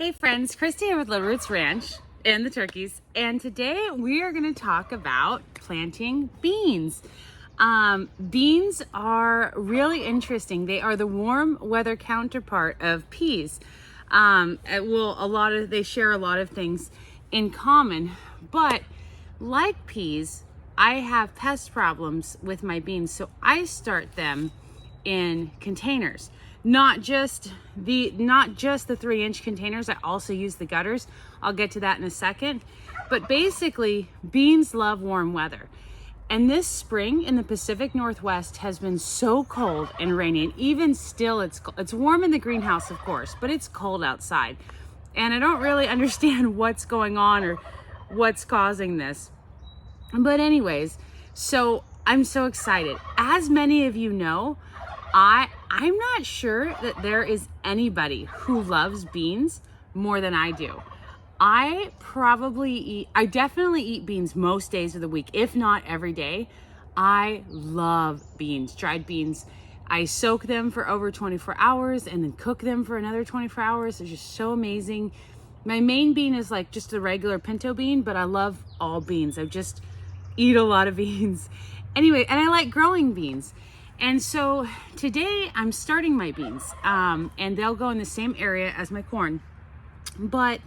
Hey friends, Christy here with Little Roots Ranch and the turkeys, and today we are going to talk about planting beans. Beans are really interesting. They are the warm weather counterpart of peas. They share a lot of things in common, but like peas, I have pest problems with my beans, so I start them in containers. Not just the 3-inch containers. I also use the gutters. I'll get to that in a second. But basically, beans love warm weather. And this spring in the Pacific Northwest has been so cold and rainy. And even still, it's warm in the greenhouse, of course, but it's cold outside. And I don't really understand what's going on or what's causing this. But anyways, so I'm so excited. As many of you know, I'm not sure that there is anybody who loves beans more than I do. I definitely eat beans most days of the week, if not every day. I love beans, dried beans. I soak them for over 24 hours and then cook them for another 24 hours. They're just so amazing. My main bean is like just a regular pinto bean, but I love all beans. I just eat a lot of beans. Anyway, and I like growing beans. And so today I'm starting my beans, and they'll go in the same area as my corn. But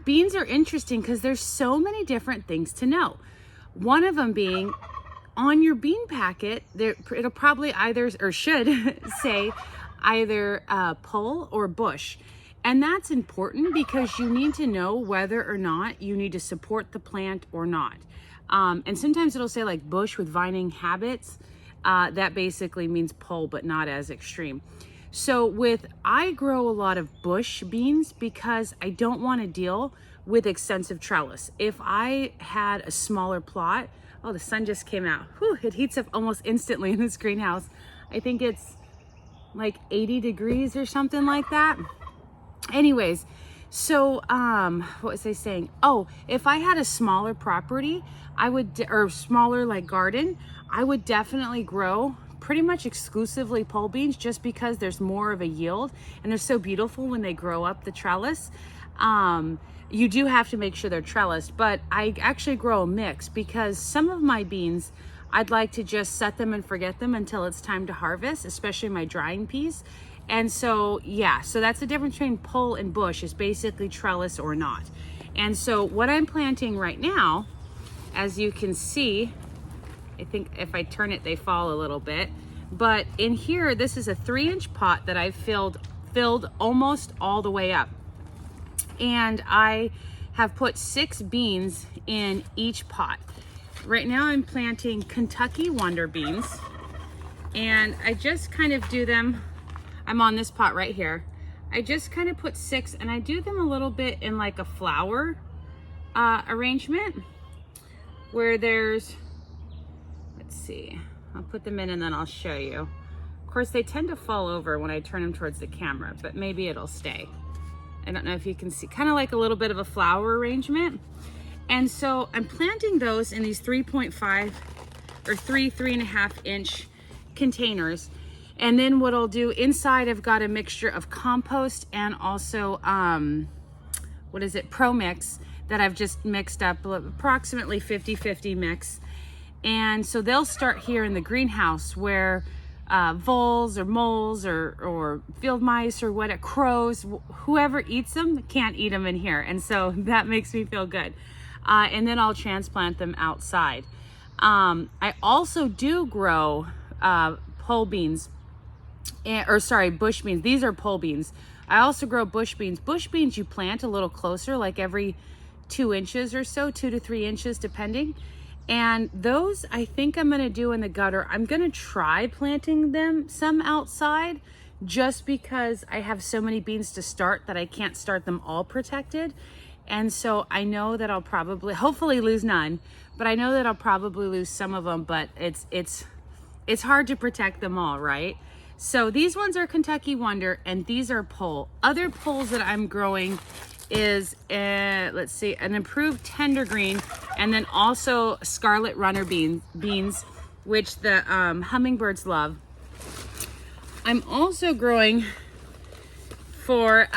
beans are interesting because there's so many different things to know. One of them being on your bean packet, it'll probably should say either pull or bush. And that's important because you need to know whether or not you need to support the plant or not. And sometimes it'll say like bush with vining habits. That basically means pull, but not as extreme. So I grow a lot of bush beans because I don't want to deal with extensive trellis. If I had a smaller plot, oh, the sun just came out. Whew, it heats up almost instantly in this greenhouse. I think it's like 80 degrees or something like that. Anyways, so what was I saying? Oh, if I had a smaller property, or smaller like garden, I would definitely grow pretty much exclusively pole beans just because there's more of a yield and they're so beautiful when they grow up the trellis. You do have to make sure they're trellised, but I actually grow a mix because some of my beans, I'd like to just set them and forget them until it's time to harvest, especially my drying peas. And so, yeah, so that's the difference between pole and bush, is basically trellis or not. And so what I'm planting right now, as you can see, I think if I turn it, they fall a little bit. But in here, this is a 3-inch pot that I've filled almost all the way up. And I have put 6 beans in each pot. Right now I'm planting Kentucky Wonder beans. And I just kind of do them, I'm on this pot right here. I just kind of put 6 and I do them a little bit in like a flower arrangement where there's, let's see, I'll put them in and then I'll show you. Of course, they tend to fall over when I turn them towards the camera, but maybe it'll stay. I don't know if you can see, kind of like a little bit of a flower arrangement. And so I'm planting those in these 3.5 or 3.5 inch containers. And then what I'll do inside, I've got a mixture of compost and also, Pro Mix that I've just mixed up, approximately 50-50 mix. And so they'll start here in the greenhouse where voles or moles or field mice or crows, whoever eats them can't eat them in here. And so that makes me feel good. And then I'll transplant them outside. I also do grow pole beans, bush beans. These are pole beans. I also grow bush beans. Bush beans you plant a little closer, like every 2 inches or so, 2 to 3 inches depending. And those I think I'm gonna do in the gutter. I'm gonna try planting them some outside just because I have so many beans to start that I can't start them all protected. And so I know that I'll probably, hopefully lose none, but I know that I'll probably lose some of them, but it's hard to protect them all, right? So these ones are Kentucky Wonder and these are pole. Other poles that I'm growing is, let's see, an improved tender green and then also scarlet runner beans, which the hummingbirds love. I'm also growing for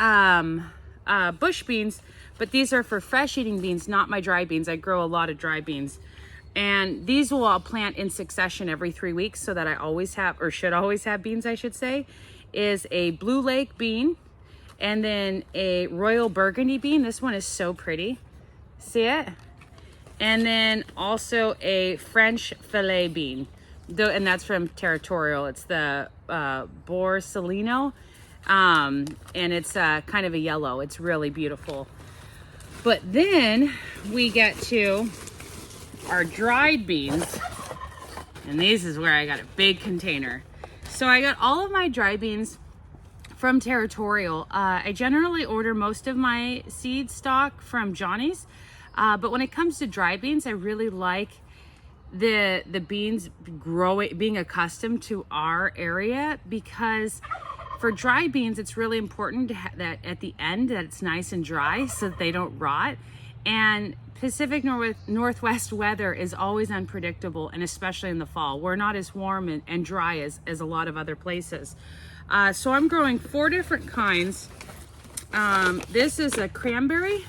bush beans, but these are for fresh eating beans, not my dry beans. I grow a lot of dry beans. And these will all plant in succession every 3 weeks so that I always have, or should always have beans, I should say, is a Blue Lake bean and then a Royal Burgundy bean. This one is so pretty. See it? And then also a French filet bean. And that's from Territorial. It's the Borsalino. And it's kind of a yellow. It's really beautiful. But then we get to our dried beans, and this is where I got a big container. So I got all of my dry beans from Territorial. I generally order most of my seed stock from Johnny's, but when it comes to dry beans, I really like the beans being accustomed to our area, because for dry beans, it's really important to that at the end that it's nice and dry so that they don't rot. And Pacific Northwest weather is always unpredictable, and especially in the fall. We're not as warm and dry as a lot of other places. So I'm growing 4 different kinds. This is a cranberry,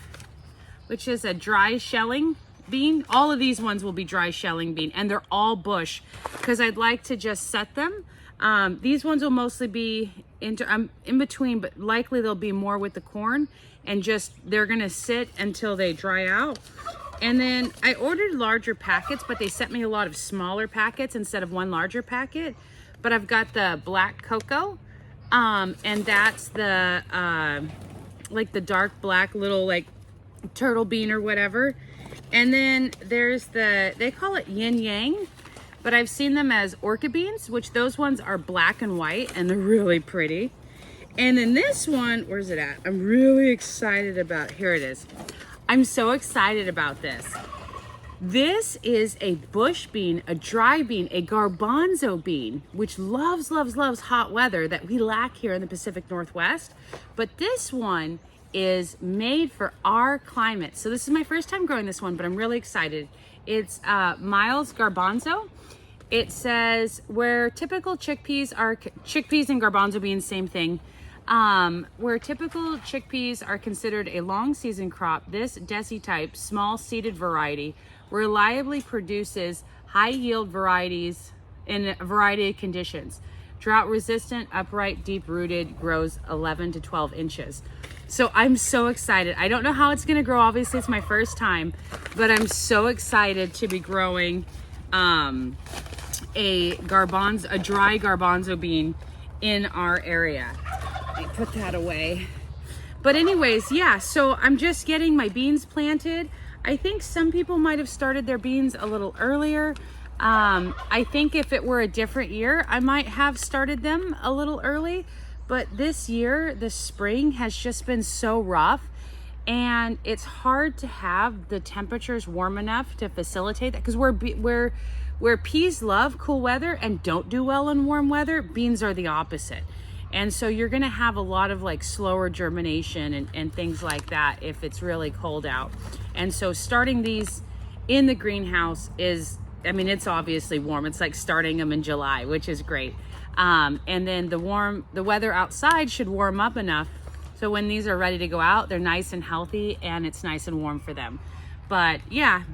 which is a dry shelling bean. All of these ones will be dry shelling bean, and they're all bush because I'd like to just set them. These ones will mostly be in between, but likely they'll be more with the corn, and just they're gonna sit until they dry out. And then I ordered larger packets, but they sent me a lot of smaller packets instead of one larger packet. But I've got the black cocoa, and that's the like the dark black little like turtle bean or whatever. And then there's they call it yin yang, but I've seen them as orchid beans, which those ones are black and white, and they're really pretty. And then this one, where's it at? I'm really excited about, here it is. I'm so excited about this. This is a bush bean, a dry bean, a garbanzo bean, which loves, loves, loves hot weather that we lack here in the Pacific Northwest. But this one is made for our climate. So this is my first time growing this one, but I'm really excited. It's Miles Garbanzo. It says where typical chickpeas and garbanzo beans, same thing. Where typical chickpeas are considered a long season crop, this Desi type small seeded variety reliably produces high yield varieties in a variety of conditions. Drought resistant, upright, deep rooted, grows 11 to 12 inches. So I'm so excited. I don't know how it's gonna grow. Obviously it's my first time, but I'm so excited to be growing a dry garbanzo bean in our area. Let me put that away. But anyways, yeah, so I'm just getting my beans planted. I think some people might have started their beans a little earlier. I think if it were a different year, I might have started them a little early. But this year, the spring has just been so rough, and it's hard to have the temperatures warm enough to facilitate that, because where peas love cool weather and don't do well in warm weather, beans are the opposite. And so you're gonna have a lot of like slower germination and things like that if it's really cold out. And so starting these in the greenhouse is, I mean, it's obviously warm. It's like starting them in July, which is great. And then the weather outside should warm up enough so when these are ready to go out, they're nice and healthy and it's nice and warm for them. But yeah,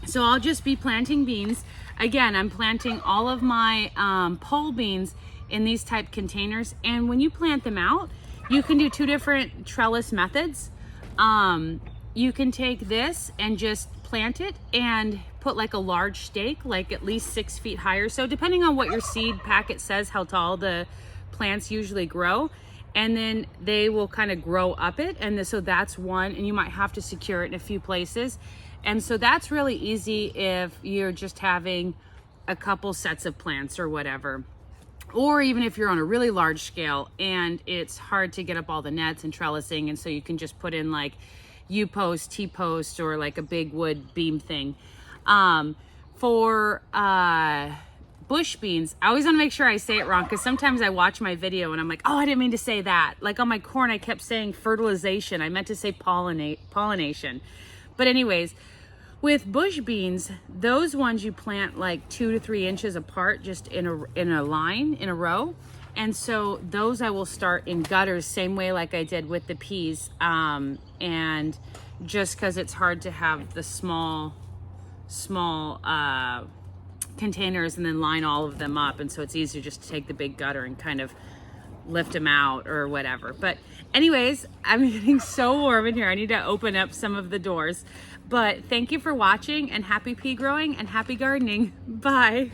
so I'll just be planting beans. Again, I'm planting all of my pole beans in these type containers. And when you plant them out, you can do 2 different trellis methods. You can take this and just plant it and put like a large stake, like at least 6 feet high or so, depending on what your seed packet says, how tall the plants usually grow. And then they will kind of grow up it. And so that's one, and you might have to secure it in a few places. And so that's really easy if you're just having a couple sets of plants or whatever. Or even if you're on a really large scale and it's hard to get up all the nets and trellising, and so you can just put in like U-post, T-post, or like a big wood beam thing. For bush beans, I always want to make sure I say it wrong, because sometimes I watch my video and I'm like, oh, I didn't mean to say that. Like on my corn, I kept saying fertilization. I meant to say pollination. But anyways, with bush beans, those ones you plant like 2 to 3 inches apart, just in a line, in a row. And so those I will start in gutters, same way like I did with the peas. And just because it's hard to have the small containers and then line all of them up, and so it's easier just to take the big gutter and kind of lift them out or whatever. But anyways, I'm getting so warm in here. I need to open up some of the doors. But thank you for watching, and happy pea growing and happy gardening. Bye.